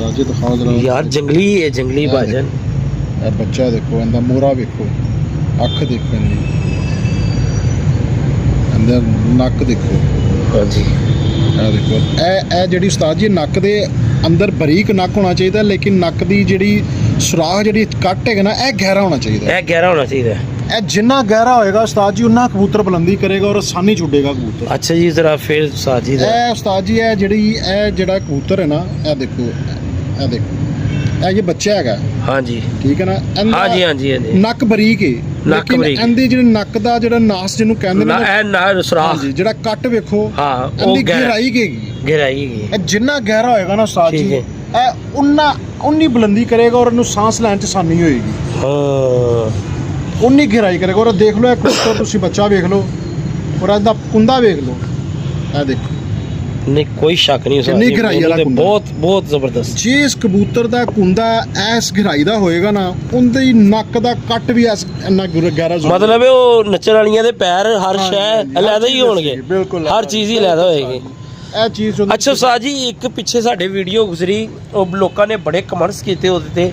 उस्ताद जी दिखाओ जरा यार जंगली है, जंगली भाजन। बच्चा देखो इंदा मोहरा देखो, अख देखो इनदी, अंदर नक देखो। हाँ जी देखो ए जिहड़ी उस्ताद जी नक दे अंदर बरीक नक होना चाहिए, लेकिन नक दी जिहड़ी सुराख जिहड़ी कट है ना, यह गहरा होना चाहिए। यह गहरा होना चाहिए। ए जिन्ना गहरा होएगा उस्ताद जी उन्ना कबूतर बुलंदी करेगा और आसानी छुड़ेगा कबूतर। अच्छा जी जरा फिर उस्ताद जी ए उस्ताद जी ए जिहड़ा कबूतर है ना, ए देखो ए ये बच्चा हैगा। हाँ जी ठीक है ना। हाँ जी हाँ जी हाँ जी। नक बरीक है, नक बरीक इंदी जिहड़ी नक दा जिहड़ा नास जिन्नू कहंदे ने ए ना सुराख जी, जिहड़ा कट वेखो। हाँ इंदी गहराई केगी, गहराई ए जिन्ना गहरा होएगा ना उस्ताद जी, ठीक ए उन्नी बुलंदी करेगा और इन्नू सांस लैण च आसानी होएगी। हाँ उन्नी गहराई करेगा। और देख लो एक कबूतर, तुसी बच्चा वेख लो और इसदा कुंदा वेख लो, ए देखो। नहीं कोई शक नहीं, कितनी गहराई वाला कुंदा, बहुत जबरदस्त। जे इस कबूतर दा कुंदा ऐस गहराई दा होएगा ना, उनदी नक दा कट भी ऐस इन्ना गहरा मतलब वो नच्चण वालियां दे पैर हर शय अलग ही होणगे, बिल्कुल हर चीज़ ही अलग होएगी। ਇਹ ਚੀਜ਼। ਅੱਛਾ ਉਸਤਾਦ ਜੀ ਇੱਕ ਪਿੱਛੇ ਸਾਡੇ ਵੀਡੀਓ ਗੁਜ਼ਰੀ, ਉਹ ਲੋਕਾਂ ਨੇ ਬੜੇ ਕਮੈਂਟਸ ਕੀਤੇ ਉਹਦੇ ਤੇ।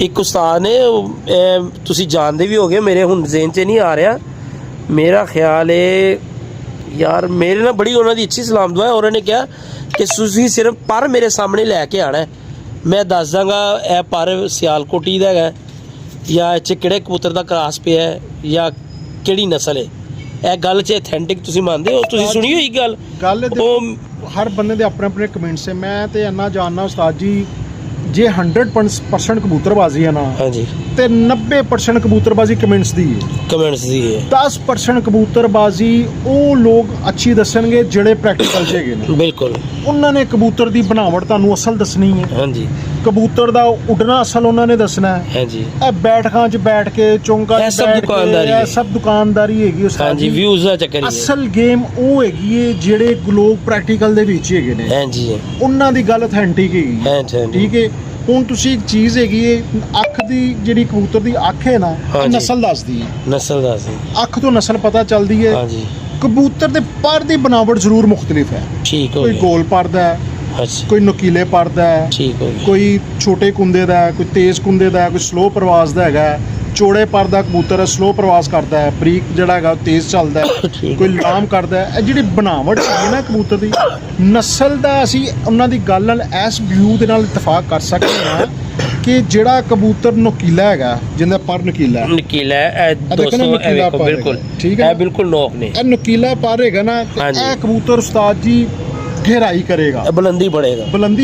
ਇੱਕ ਉਸਤਾਦ ਨੇ ਤੁਸੀਂ ਜਾਣਦੇ ਵੀ ਹੋਗੇ, ਮੇਰੇ ਹੁਣ ਜ਼ੇਨ 'ਚ ਨਹੀਂ ਆ ਰਿਹਾ, ਮੇਰਾ ਖਿਆਲ ਹੈ ਯਾਰ ਮੇਰੇ ਨਾਲ ਬੜੀ ਉਹਨਾਂ ਦੀ ਅੱਛੀ ਸਲਾਮ ਦੁਆ ਹੈ। ਉਹਨਾਂ ਨੇ ਕਿਹਾ ਕਿ ਤੁਸੀਂ ਸਿਰਫ ਪਰ ਮੇਰੇ ਸਾਹਮਣੇ ਲੈ ਕੇ ਆਣਾ, ਮੈਂ ਦੱਸ ਦਾਂਗਾ ਇਹ ਪਰ ਸਿਆਲਕੋਟੀ ਦਾ ਹੈਗਾ ਜਾਂ ਇਹ 'ਚ ਕਿਹੜੇ ਕਬੂਤਰ ਦਾ ਕ੍ਰਾਸ ਪਿਆ ਹੈ ਜਾਂ ਕਿਹੜੀ ਨਸਲ ਹੈ। ਇਹ ਗੱਲ 'ਚ ਅਥੈਂਟਿਕ ਤੁਸੀਂ ਮੰਨਦੇ ਹੋ? ਤੁਸੀਂ ਸੁਣੀ ਹੋਈ ਗੱਲ ਉਹ ਹਰ ਬੰਦੇ ਦੇ ਆਪਣੇ ਆਪਣੇ ਕਮੈਂਟਸ ਹੈ। ਮੈਂ ਤੇ ਇੰਨਾ ਜਾਣਨਾ ਉਸਤਾਦ ਜੀ, ਜੇ 100% ਕਬੂਤਰਬਾਜ਼ੀ ਹੈ ਨਾ, ਹਾਂਜੀ, ਤੇ 90% ਕਬੂਤਰਬਾਜ਼ੀ ਕਮੈਂਟਸ ਦੀ ਹੈ। 10% ਕਬੂਤਰਬਾਜ਼ੀ ਉਹ ਲੋਕ ਅੱਛੀ ਦੱਸਣਗੇ ਜਿਹੜੇ ਪ੍ਰੈਕਟੀਕਲ 'ਚ ਹੈਗੇ ਨੇ। ਬਿਲਕੁਲ ਉਹਨਾਂ ਨੇ ਕਬੂਤਰ ਦੀ ਬਣਾਵਟ ਤੁਹਾਨੂੰ ਅਸਲ ਦੱਸਣੀ ਹੈ। ਹਾਂਜੀ, ਕਬੂਤਰ ਦਾ ਉੱਡਣਾ ਅਸਲ ਉਹਨਾਂ ਨੇ ਦੱਸਣਾ ਹੈ। ਹਾਂਜੀ, ਇਹ ਬੈਠਕਾਂ 'ਚ ਬੈਠ ਕੇ ਚੌਂਕਾਂ 'ਚ ਬੈਠ ਕੇ ਇਹ ਸਭ ਦੁਕਾਨਦਾਰੀ ਹੈਗੀ ਉਸਤਾਦ ਹਾਂਜੀ, ਜੀ। ਵਿਊਜ਼ ਦਾ ਚੱਕਰ ਹੀ ਹੈ। ਅਸਲ ਗੇਮ ਉਹ ਹੈਗੀ ਹੈ ਜਿਹੜੇ ਲੋਕ ਪ੍ਰੈਕਟੀਕਲ ਦੇ ਵਿੱਚ ਹੈਗੇ ਨੇ। ਹਾਂਜੀ, ਉਹਨਾਂ ਦੀ ਗੱਲ ਅਥੈਂਟਿਕ ਹੈਗੀ। ਠੀਕ ਹੈ। ਹੁਣ ਤੁਸੀਂ ਇੱਕ ਚੀਜ਼ ਹੈਗੀ ਹੈ, ਅੱਖ ਦੀ ਜਿਹੜੀ ਕਬੂਤਰ ਦੀ ਅੱਖ ਹੈ ਨਾ, ਨਸਲ ਦੱਸਦੀ ਹੈ। ਨਸਲ ਦੱਸਦੀ, ਅੱਖ ਤੋਂ ਨਸਲ ਪਤਾ ਚੱਲਦੀ ਹੈ। ਹਾਂਜੀ। ਕਬੂਤਰ ਦੇ ਪਰ ਦੀ ਬਣਾਵਟ ਜ਼ਰੂਰ ਮੁਖਤਲਿਫ ਹੈ। ਠੀਕ ਹੋ ਕੋਈ ਗੋਲ ਪਰਦਾ ਹੈ, ਕੋਈ ਨੁਕੀਲੇ ਪਰਦਾ ਹੈ, ਠੀਕ ਹੋ, ਕੋਈ ਛੋਟੇ ਕੁੰਦੇ ਦਾ ਹੈ, ਕੋਈ ਤੇਜ਼ ਕੁੰਦੇ ਦਾ ਹੈ, ਕੋਈ ਸਲੋ ਪ੍ਰਵਾਸ ਦਾ ਹੈਗਾ। ਚੌੜੇ ਪਰ ਦਾ ਕਬੂਤਰ ਹੈ, ਸਲੋ ਪ੍ਰਵਾਸ ਕਰਦਾ ਹੈ। ਬਰੀਕ ਜਿਹੜਾ ਹੈਗਾ ਤੇਜ਼ ਚੱਲਦਾ ਹੈ, ਕੋਈ ਲਾਮ ਕਰਦਾ ਹੈ। ਇਹ ਜਿਹੜੀ ਬਣਾਵਟ ਹੈਗੀ ਨਾ ਕਬੂਤਰ ਦੀ ਨਸਲ ਦਾ, ਅਸੀਂ ਉਹਨਾਂ ਦੀ ਗੱਲ ਨਾਲ ਇਸ ਵਿਊ ਦੇ ਨਾਲ ਇਤਫਾਕ ਕਰ ਸਕਦੇ ਹਾਂ ਕਿ ਜਿਹੜਾ ਕਬੂਤਰ ਨੁਕੀਲਾ ਹੈਗਾ, ਜਿਹਦਾ ਪਰ ਨੁਕੀਲਾ ਹੈ, ਬਿਲਕੁਲ ਠੀਕ ਹੈ, ਬਿਲਕੁਲ ਨੋਕ ਨੇ, ਇਹ ਨੁਕੀਲਾ ਪਰ ਹੈਗਾ ਨਾ, ਇਹ ਕਬੂਤਰ ਉਸਤਾਦ ਜੀ ਗਹਿਰਾਈ ਕਰੇਗਾ, ਬੁਲੰਦੀ